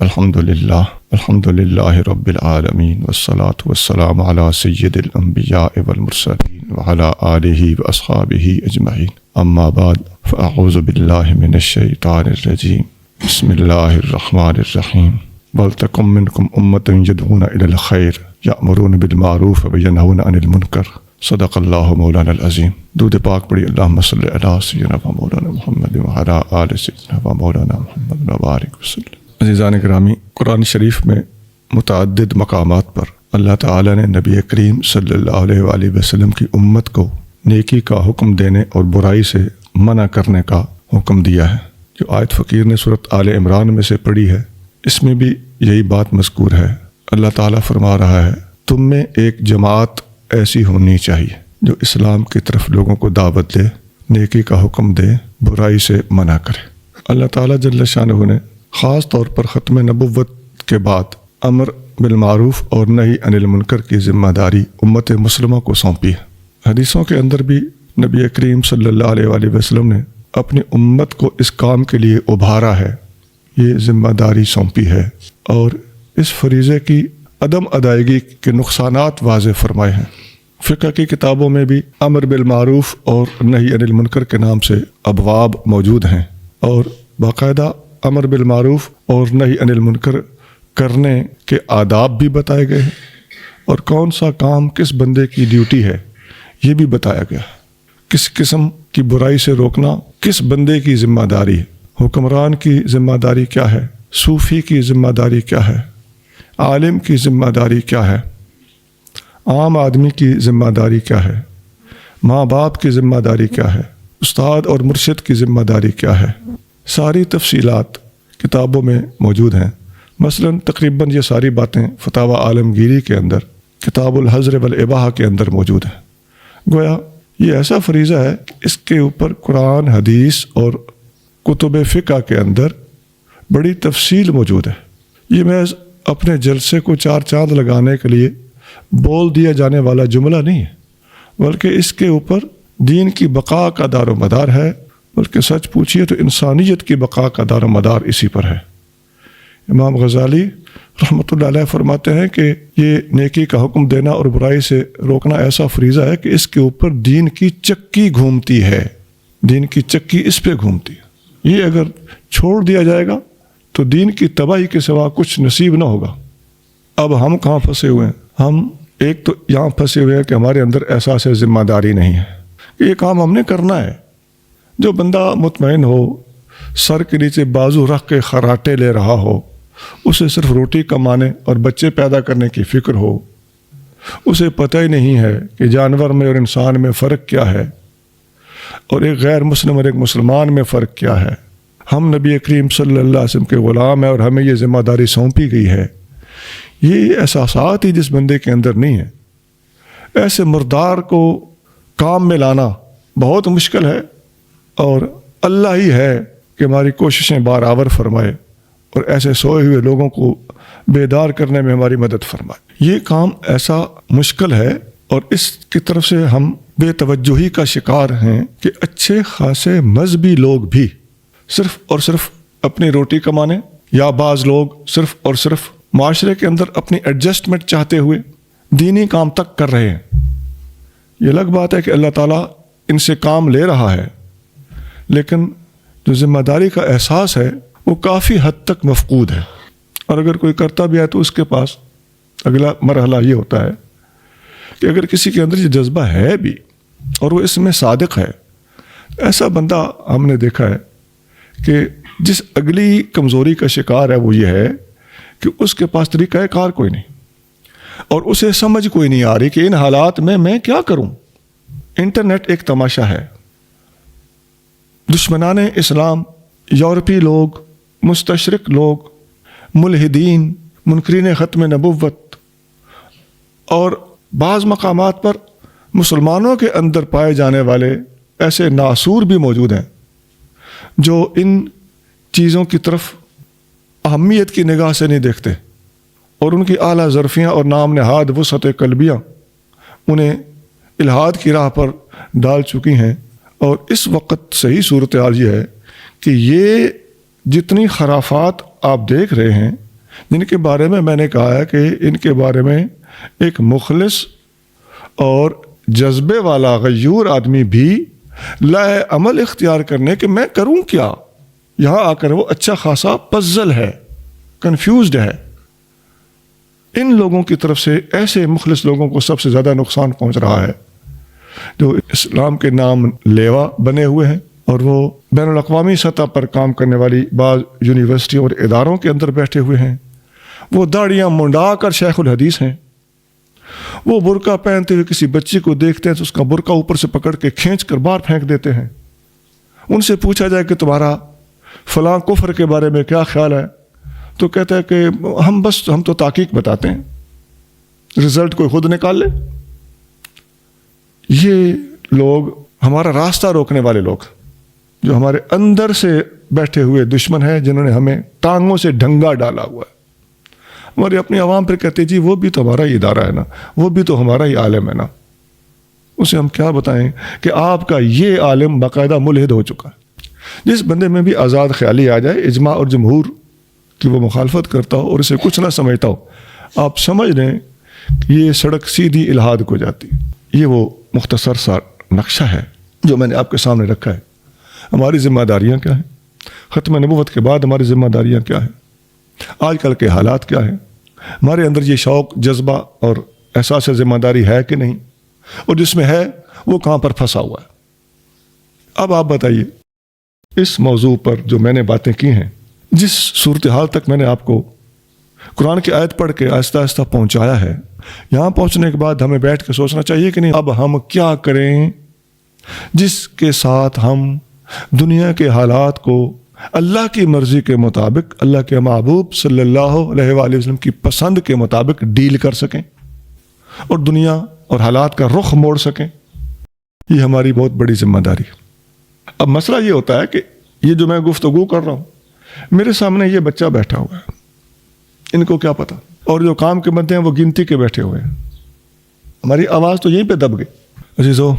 الحمدللہ رب العالمین والصلاة والسلام علی سید الانبیاء والمرسلین وعلی آلہ واصحابہ اجمعین اما بعد فاعوذ باللہ من الشیطان الرجیم بسم اللہ الرحمن الرحیم وَلْتَكُن مِّنْكُمْ أُمَّةٌ يَدْعُونَ إِلَى الْخَيْرِ يَأْمُرُونَ بِالْمَعْرُوفِ وَيَنْهَوْنَ عَنِ الْمُنكَرِ صدق اللہ مولانا العظیم۔ درود پاک پڑھی اللہم صلی علی سیدنا مولانا محمد وعلی آل سیدنا مولانا محمد وبارک وسلم۔ عزیزان گرامی، قرآن شریف میں متعدد مقامات پر اللہ تعالیٰ نے نبی کریم صلی اللہ علیہ وآلہ وسلم کی امت کو نیکی کا حکم دینے اور برائی سے منع کرنے کا حکم دیا ہے۔ جو آیت فقیر نے سورۃ آل عمران میں سے پڑھی ہے، اس میں بھی یہی بات مذکور ہے۔ اللہ تعالیٰ فرما رہا ہے، تم میں ایک جماعت ایسی ہونی چاہیے جو اسلام کی طرف لوگوں کو دعوت دے، نیکی کا حکم دے، برائی سے منع کرے۔ اللہ تعالیٰ جل شانہ نے خاص طور پر ختم نبوت کے بعد امر بالمعروف اور نہی عن المنکر کی ذمہ داری امت مسلمہ کو سونپی ہے۔ حدیثوں کے اندر بھی نبی کریم صلی اللہ علیہ وآلہ وسلم نے اپنی امت کو اس کام کے لیے ابھارا ہے، یہ ذمہ داری سونپی ہے، اور اس فریضے کی عدم ادائیگی کے نقصانات واضح فرمائے ہیں۔ فقہ کی کتابوں میں بھی امر بالمعروف اور نہی عن المنکر کے نام سے ابواب موجود ہیں، اور باقاعدہ امر بالمعروف اور نہی عن المنکر کرنے کے آداب بھی بتائے گئے ہیں، اور کون سا کام کس بندے کی ڈیوٹی ہے یہ بھی بتایا گیا ہے۔ کس قسم کی برائی سے روکنا کس بندے کی ذمہ داری ہے، حکمران کی ذمہ داری کیا ہے، صوفی کی ذمہ داری کیا ہے، عالم کی ذمہ داری کیا ہے، عام آدمی کی ذمہ داری کیا ہے، ماں باپ کی ذمہ داری کیا ہے، استاد اور مرشد کی ذمہ داری کیا ہے، ساری تفصیلات کتابوں میں موجود ہیں۔ مثلاً تقریباً یہ ساری باتیں فتاوی عالمگیری کے اندر، کتاب الحظر والاباحہ کے اندر موجود ہیں۔ گویا یہ ایسا فریضہ ہے کہ اس کے اوپر قرآن، حدیث اور کتب فقہ کے اندر بڑی تفصیل موجود ہے۔ یہ محض اپنے جلسے کو چار چاند لگانے کے لیے بول دیا جانے والا جملہ نہیں ہے، بلکہ اس کے اوپر دین کی بقا کا دار و مدار ہے، بلکہ سچ پوچھیے تو انسانیت کی بقا کا دار و مدار اسی پر ہے۔ امام غزالی رحمۃ اللہ علیہ فرماتے ہیں کہ یہ نیکی کا حکم دینا اور برائی سے روکنا ایسا فریضہ ہے کہ اس کے اوپر دین کی چکی گھومتی ہے، دین کی چکی اس پہ گھومتی ہے۔ یہ اگر چھوڑ دیا جائے گا تو دین کی تباہی کے سوا کچھ نصیب نہ ہوگا۔ اب ہم کہاں پھنسے ہوئے ہیں؟ ہم ایک تو یہاں پھنسے ہوئے ہیں کہ ہمارے اندر احساس ذمہ داری نہیں ہے کہ یہ کام ہم نے کرنا ہے۔ جو بندہ مطمئن ہو، سر کے نیچے بازو رکھ کے خراٹے لے رہا ہو، اسے صرف روٹی کمانے اور بچے پیدا کرنے کی فکر ہو، اسے پتہ ہی نہیں ہے کہ جانور میں اور انسان میں فرق کیا ہے، اور ایک غیر مسلم اور ایک مسلمان میں فرق کیا ہے۔ ہم نبی کریم صلی اللہ علیہ وسلم کے غلام ہیں اور ہمیں یہ ذمہ داری سونپی گئی ہے۔ یہ احساسات ہی جس بندے کے اندر نہیں ہے، ایسے مردار کو کام میں لانا بہت مشکل ہے، اور اللہ ہی ہے کہ ہماری کوششیں برابر فرمائے اور ایسے سوئے ہوئے لوگوں کو بیدار کرنے میں ہماری مدد فرمائے۔ یہ کام ایسا مشکل ہے، اور اس کی طرف سے ہم بے توجہی کا شکار ہیں کہ اچھے خاصے مذہبی لوگ بھی صرف اور صرف اپنی روٹی کمانے، یا بعض لوگ صرف اور صرف معاشرے کے اندر اپنی ایڈجسٹمنٹ چاہتے ہوئے دینی کام تک کر رہے ہیں۔ یہ الگ بات ہے کہ اللہ تعالیٰ ان سے کام لے رہا ہے، لیکن جو ذمہ داری کا احساس ہے وہ کافی حد تک مفقود ہے، اور اگر کوئی کرتا بھی ہے تو اس کے پاس اگلا مرحلہ یہ ہوتا ہے کہ اگر کسی کے اندر یہ جذبہ ہے بھی اور وہ اس میں صادق ہے، ایسا بندہ ہم نے دیکھا ہے کہ جس اگلی کمزوری کا شکار ہے وہ یہ ہے کہ اس کے پاس طریقہ کار کوئی نہیں، اور اسے سمجھ کوئی نہیں آ رہی کہ ان حالات میں کیا کروں۔ انٹرنیٹ ایک تماشا ہے۔ دشمنان اسلام، یورپی لوگ، مستشرق لوگ، ملحدین، منکرین ختم نبوت، اور بعض مقامات پر مسلمانوں کے اندر پائے جانے والے ایسے ناسور بھی موجود ہیں جو ان چیزوں کی طرف اہمیت کی نگاہ سے نہیں دیکھتے، اور ان کی اعلیٰ ظرفیاں اور نام نہاد وسعت قلبیاں انہیں الحاد کی راہ پر ڈال چکی ہیں۔ اور اس وقت صحیح صورتحال یہ ہے کہ یہ جتنی خرافات آپ دیکھ رہے ہیں جن کے بارے میں نے کہا ہے کہ ان کے بارے میں ایک مخلص اور جذبے والا غیور آدمی بھی لائے عمل اختیار کرنے کہ میں کروں کیا، یہاں آ کر وہ اچھا خاصا پزل ہے، کنفیوزڈ ہے۔ ان لوگوں کی طرف سے، ایسے مخلص لوگوں کو سب سے زیادہ نقصان پہنچ رہا ہے جو اسلام کے نام لیوا بنے ہوئے ہیں اور وہ بین الاقوامی سطح پر کام کرنے والی بعض یونیورسٹیوں اور اداروں کے اندر بیٹھے ہوئے ہیں۔ وہ داڑیاں منڈا کر شیخ الحدیث ہیں۔ وہ برقع پہنتے ہوئے کسی بچی کو دیکھتے ہیں تو اس کا برقع اوپر سے پکڑ کے کھینچ کر باہر پھینک دیتے ہیں۔ ان سے پوچھا جائے کہ تمہارا فلاں کفر کے بارے میں کیا خیال ہے، تو کہتا ہے کہ ہم تو تحقیق بتاتے ہیں، رزلٹ کوئی خود نکال لے۔ یہ لوگ ہمارا راستہ روکنے والے لوگ، جو ہمارے اندر سے بیٹھے ہوئے دشمن ہیں، جنہوں نے ہمیں ٹانگوں سے ڈھنگا ڈالا ہوا ہے۔ ہماری اپنی عوام پھر کہتے جی وہ بھی تو ہمارا ہی ادارہ ہے نا، وہ بھی تو ہمارا ہی عالم ہے نا۔ اسے ہم کیا بتائیں کہ آپ کا یہ عالم باقاعدہ ملحد ہو چکا ہے۔ جس بندے میں بھی آزاد خیالی آ جائے، اجماع اور جمہور کی وہ مخالفت کرتا ہو اور اسے کچھ نہ سمجھتا ہو، آپ سمجھ لیں کہ یہ سڑک سیدھی الحاد کو جاتی ہے۔ یہ وہ مختصر سا نقشہ ہے جو میں نے آپ کے سامنے رکھا ہے۔ ہماری ذمہ داریاں کیا ہیں؟ ختم نبوت کے بعد ہماری ذمہ داریاں کیا ہیں؟ آج کل کے حالات کیا ہیں؟ ہمارے اندر یہ شوق، جذبہ اور احساس ذمہ داری ہے کہ نہیں؟ اور جس میں ہے وہ کہاں پر پھنسا ہوا ہے؟ اب آپ بتائیے، اس موضوع پر جو میں نے باتیں کی ہیں، جس صورتحال تک میں نے آپ کو قرآن کی آیت پڑھ کے آہستہ آہستہ پہنچایا ہے، یہاں پہنچنے کے بعد ہمیں بیٹھ کے سوچنا چاہیے کہ نہیں اب ہم کیا کریں جس کے ساتھ ہم دنیا کے حالات کو اللہ کی مرضی کے مطابق، اللہ کے محبوب صلی اللہ علیہ وآلہ وسلم کی پسند کے مطابق ڈیل کر سکیں اور دنیا اور حالات کا رخ موڑ سکیں۔ یہ ہماری بہت بڑی ذمہ داری ہے۔ اب مسئلہ یہ ہوتا ہے کہ یہ جو میں گفتگو کر رہا ہوں، میرے سامنے یہ بچہ بیٹھا ہوا ہے، ان کو کیا پتا، اور جو کام کے بندے ہیں وہ گنتی کے بیٹھے ہوئے ہیں۔ ہماری آواز تو یہیں پہ دب گئی۔ عزیزو،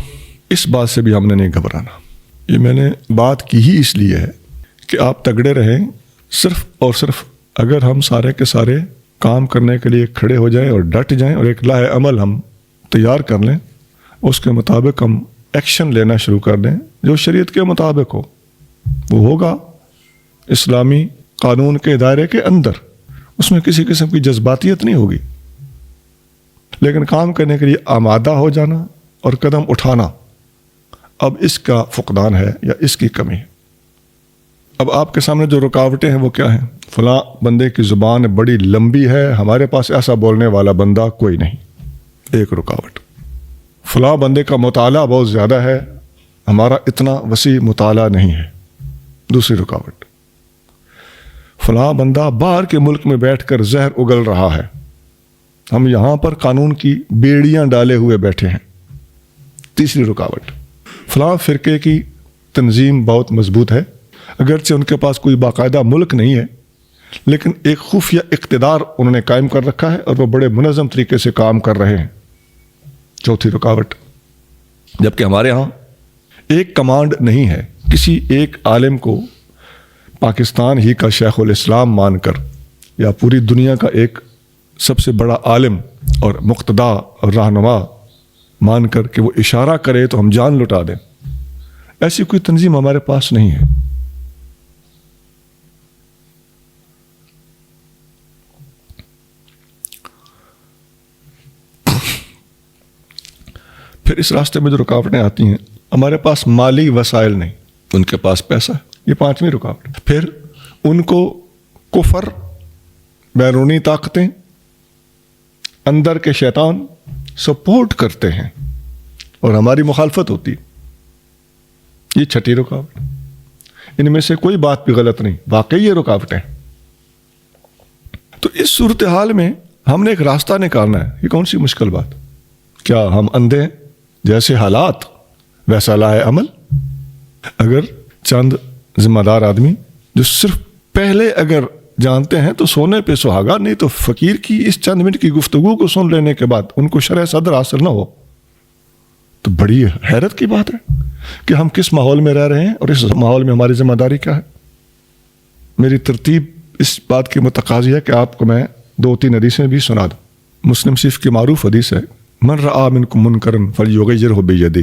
اس بات سے بھی ہم نے نہیں گھبرانا۔ یہ میں نے بات کی ہی اس لیے ہے کہ آپ تگڑے رہیں، صرف اور صرف اگر ہم سارے کے سارے کام کرنے کے لیے کھڑے ہو جائیں اور ڈٹ جائیں اور ایک لاہ عمل ہم تیار کر لیں، اس کے مطابق ہم ایکشن لینا شروع کر دیں جو شریعت کے مطابق ہو، وہ ہوگا اسلامی قانون کے دائرے کے اندر، اس میں کسی قسم کی جذباتیت نہیں ہوگی، لیکن کام کرنے کے لیے آمادہ ہو جانا اور قدم اٹھانا، اب اس کا فقدان ہے یا اس کی کمی ہے۔ اب آپ کے سامنے جو رکاوٹیں ہیں وہ کیا ہیں؟ فلاں بندے کی زبان بڑی لمبی ہے، ہمارے پاس ایسا بولنے والا بندہ کوئی نہیں، ایک رکاوٹ۔ فلاں بندے کا مطالعہ بہت زیادہ ہے، ہمارا اتنا وسیع مطالعہ نہیں ہے، دوسری رکاوٹ۔ فلاں بندہ باہر کے ملک میں بیٹھ کر زہر اگل رہا ہے، ہم یہاں پر قانون کی بیڑیاں ڈالے ہوئے بیٹھے ہیں، تیسری رکاوٹ۔ فلاں فرقے کی تنظیم بہت مضبوط ہے، اگرچہ ان کے پاس کوئی باقاعدہ ملک نہیں ہے، لیکن ایک خفیہ اقتدار انہوں نے قائم کر رکھا ہے اور وہ بڑے منظم طریقے سے کام کر رہے ہیں، چوتھی رکاوٹ۔ جبکہ ہمارے ہاں ایک کمانڈ نہیں ہے، کسی ایک عالم کو پاکستان ہی کا شیخ الاسلام مان کر یا پوری دنیا کا ایک سب سے بڑا عالم اور مقتدا اور رہنما مان کر کہ وہ اشارہ کرے تو ہم جان لٹا دیں، ایسی کوئی تنظیم ہمارے پاس نہیں ہے۔ پھر اس راستے میں جو رکاوٹیں آتی ہیں، ہمارے پاس مالی وسائل نہیں، ان کے پاس پیسہ ہے، یہ پانچویں رکاوٹ۔ پھر ان کو کفر، بیرونی طاقتیں، اندر کے شیطان سپورٹ کرتے ہیں اور ہماری مخالفت ہوتی، یہ چھٹی رکاوٹ۔ ان میں سے کوئی بات بھی غلط نہیں، واقعی یہ رکاوٹیں۔ تو اس صورتحال میں ہم نے ایک راستہ نکالنا ہے، یہ کون سی مشکل بات؟ کیا ہم اندھے ہیں؟ جیسے حالات ویسا لاہ عمل۔ اگر چند ذمہ دار آدمی جو صرف پہلے اگر جانتے ہیں تو سونے پہ سہاگا، نہیں تو فقیر کی اس چند منٹ کی گفتگو کو سن لینے کے بعد ان کو شرح صدر حاصل نہ ہو، تو بڑی حیرت کی بات ہے کہ ہم کس ماحول میں رہ رہے ہیں اور اس ماحول میں ہماری ذمہ داری کیا ہے۔ میری ترتیب اس بات کی متقاضی ہے کہ آپ کو میں 2-3 حدیثیں بھی سنا دوں۔ مسلم شریف کی معروف حدیث ہے، من رآ منکم منکرا فلیغیرہ بیدہ،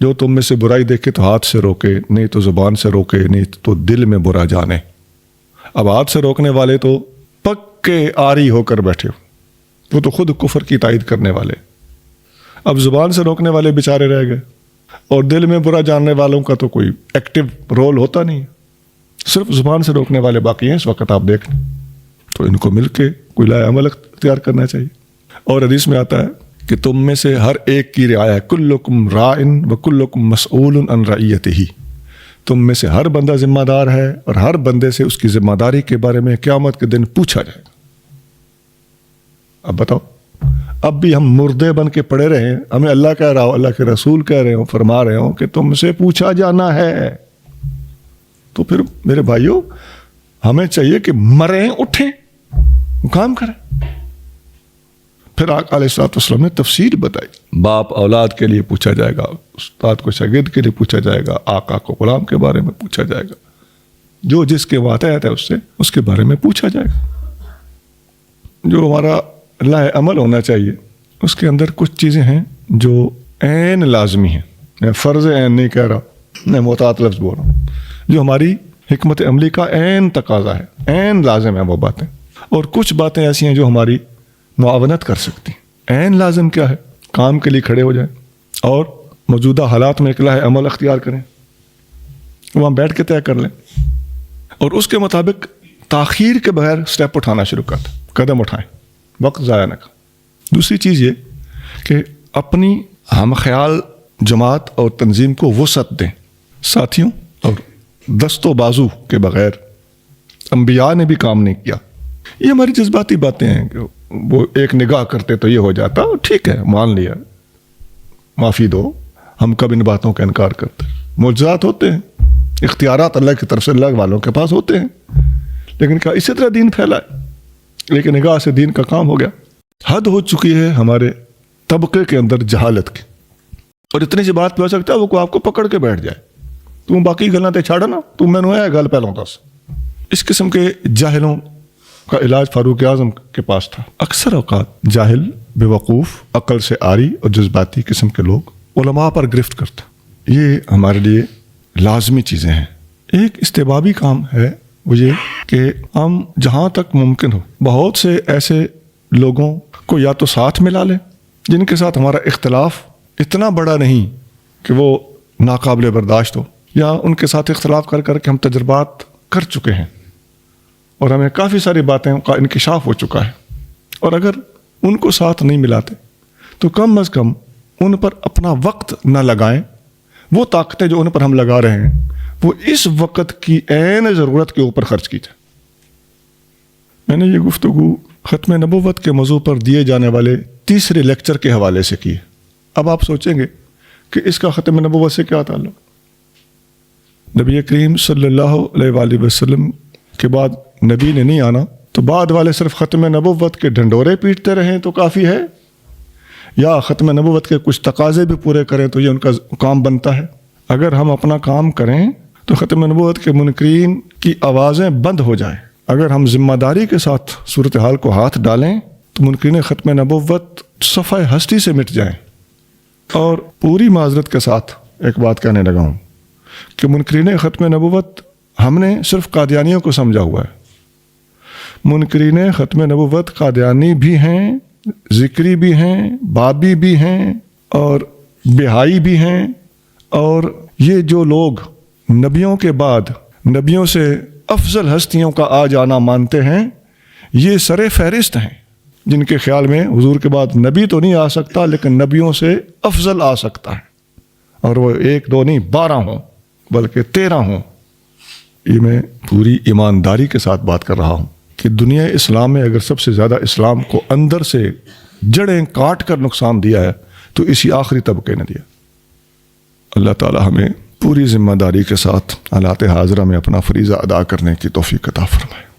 جو تم میں سے برائی دیکھے تو ہاتھ سے روکے، نہیں تو زبان سے روکے، نہیں تو دل میں برا جانے۔ اب ہاتھ سے روکنے والے تو پکے آری ہو کر بیٹھے ہو، وہ تو خود کفر کی تائید کرنے والے۔ اب زبان سے روکنے والے بیچارے رہ گئے، اور دل میں برا جاننے والوں کا تو کوئی ایکٹیو رول ہوتا نہیں، صرف زبان سے روکنے والے باقی ہیں اس وقت آپ دیکھ لیں۔ تو ان کو مل کے کوئی لائے عمل اختیار کرنا چاہیے۔ اور حدیث میں آتا ہے کہ تم میں سے ہر ایک کی رعایا، کلکم راعن وکلکم مسئول عن رعیتہ، تم میں سے ہر بندہ ذمہ دار ہے اور ہر بندے سے اس کی ذمہ داری کے بارے میں قیامت کے دن پوچھا جائے گا۔ اب بتاؤ، اب بھی ہم مردے بن کے پڑے رہے ہیں، ہمیں اللہ کہہ رہا ہو، اللہ کے رسول کہہ رہے ہوں، فرما رہے ہوں کہ تم سے پوچھا جانا ہے، تو پھر میرے بھائیوں ہمیں چاہیے کہ مریں اٹھیں، کام کریں۔ پھر آقا علیہ الصلوۃ والسلام نے تفصیل بتائی، باپ اولاد کے لیے پوچھا جائے گا، استاد کو شاگرد کے لیے پوچھا جائے گا، آقا کو غلام کے بارے میں پوچھا جائے گا، جو جس کے ماتحت ہے اس سے اس کے بارے میں پوچھا جائے گا۔ جو ہمارا اللہ عمل ہونا چاہیے اس کے اندر کچھ چیزیں ہیں جو عین لازمی ہیں، میں فرض عین نہیں کہہ رہا، میں محتاط لفظ بول رہا ہوں، جو ہماری حکمت عملی کا عین تقاضا ہے، عین لازم ہے وہ باتیں، اور کچھ باتیں ایسی ہیں جو ہماری معاونت کر سکتی ہیں۔ عین لازم کیا ہے؟ کام کے لیے کھڑے ہو جائیں اور موجودہ حالات میں اقلاع عمل اختیار کریں، وہاں بیٹھ کے طے کر لیں، اور اس کے مطابق تاخیر کے بغیر سٹیپ اٹھانا شروع کر دیں، قدم اٹھائیں، وقت ضائع نہ کریں۔ دوسری چیز یہ کہ اپنی ہم خیال جماعت اور تنظیم کو وسعت دیں، ساتھیوں اور دست و بازو کے بغیر انبیاء نے بھی کام نہیں کیا۔ یہ ہماری جذباتی باتیں ہیں کہ وہ ایک نگاہ کرتے تو یہ ہو جاتا، ٹھیک ہے مان لیا، معافی دو، ہم کب ان باتوں کا انکار کرتے ہیں؟ معجزات ہوتے ہیں، اختیارات اللہ کی طرف سے اللہ والوں کے پاس ہوتے ہیں، لیکن کیا اسی طرح دین پھیلا ہے؟ لیکن نگاہ سے دین کا کام ہو گیا۔ حد ہو چکی ہے ہمارے طبقے کے اندر جہالت کی، اور اتنی سی بات پہ ہو سکتا ہے وہ آپ کو پکڑ کے بیٹھ جائے، تم باقی گلاں تے چھاڑا نا، تم مینوں اے گل پہلوں دس۔ اس قسم کے جاہلوں کا علاج فاروق اعظم کے پاس تھا۔ اکثر اوقات جاہل، بے وقوف، عقل سے عاری اور جذباتی قسم کے لوگ علماء پر گرفت کرتے، یہ ہمارے لیے لازمی چیزیں ہیں۔ ایک استحبابی کام ہے وہ یہ کہ ہم جہاں تک ممکن ہو بہت سے ایسے لوگوں کو یا تو ساتھ ملا لیں جن کے ساتھ ہمارا اختلاف اتنا بڑا نہیں کہ وہ ناقابل برداشت ہو، یا ان کے ساتھ اختلاف کر کر کے ہم تجربات کر چکے ہیں اور ہمیں کافی ساری باتیں کا انکشاف ہو چکا ہے، اور اگر ان کو ساتھ نہیں ملاتے تو کم از کم ان پر اپنا وقت نہ لگائیں۔ وہ طاقتیں جو ان پر ہم لگا رہے ہیں وہ اس وقت کی عین ضرورت کے اوپر خرچ کی جائے۔ میں نے یہ گفتگو ختم نبوت کے موضوع پر دیے جانے والے تیسرے لیکچر کے حوالے سے کی ہے۔ اب آپ سوچیں گے کہ اس کا ختم نبوت سے کیا تعلق؟ نبی کریم صلی اللہ علیہ وآلہ وسلم کے بعد نبی نے نہیں آنا تو بعد والے صرف ختم نبوت کے ڈھنڈورے پیٹتے رہیں تو کافی ہے، یا ختم نبوت کے کچھ تقاضے بھی پورے کریں تو یہ ان کا کام بنتا ہے؟ اگر ہم اپنا کام کریں تو ختم نبوت کے منکرین کی آوازیں بند ہو جائیں۔ اگر ہم ذمہ داری کے ساتھ صورتحال کو ہاتھ ڈالیں تو منکرین ختم نبوت صفحہ ہستی سے مٹ جائیں۔ اور پوری معذرت کے ساتھ ایک بات کہنے لگا ہوں کہ منکرین ختم نبوت ہم نے صرف قادیانیوں کو سمجھا ہوا ہے۔ منکرین ختم نبوت قادیانی بھی ہیں، ذکری بھی ہیں، بابی بھی ہیں، اور بہائی بھی ہیں، اور یہ جو لوگ نبیوں کے بعد نبیوں سے افضل ہستیوں کا آ جانا مانتے ہیں، یہ سر فہرست ہیں جن کے خیال میں حضور کے بعد نبی تو نہیں آ سکتا لیکن نبیوں سے افضل آ سکتا ہے، اور وہ 1 2 نہیں 12 ہوں بلکہ 13 ہوں۔ یہ میں پوری ایمانداری کے ساتھ بات کر رہا ہوں کہ دنیا اسلام میں اگر سب سے زیادہ اسلام کو اندر سے جڑیں کاٹ کر نقصان دیا ہے تو اسی آخری طبقے نے دیا۔ اللہ تعالی ہمیں پوری ذمہ داری کے ساتھ حالات حاضرہ میں اپنا فریضہ ادا کرنے کی توفیق عطا فرمائے۔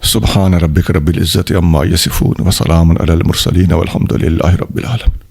سبحان ربک رب العزت عما یصفون وسلام علی المرسلین والحمد للہ رب العالمین۔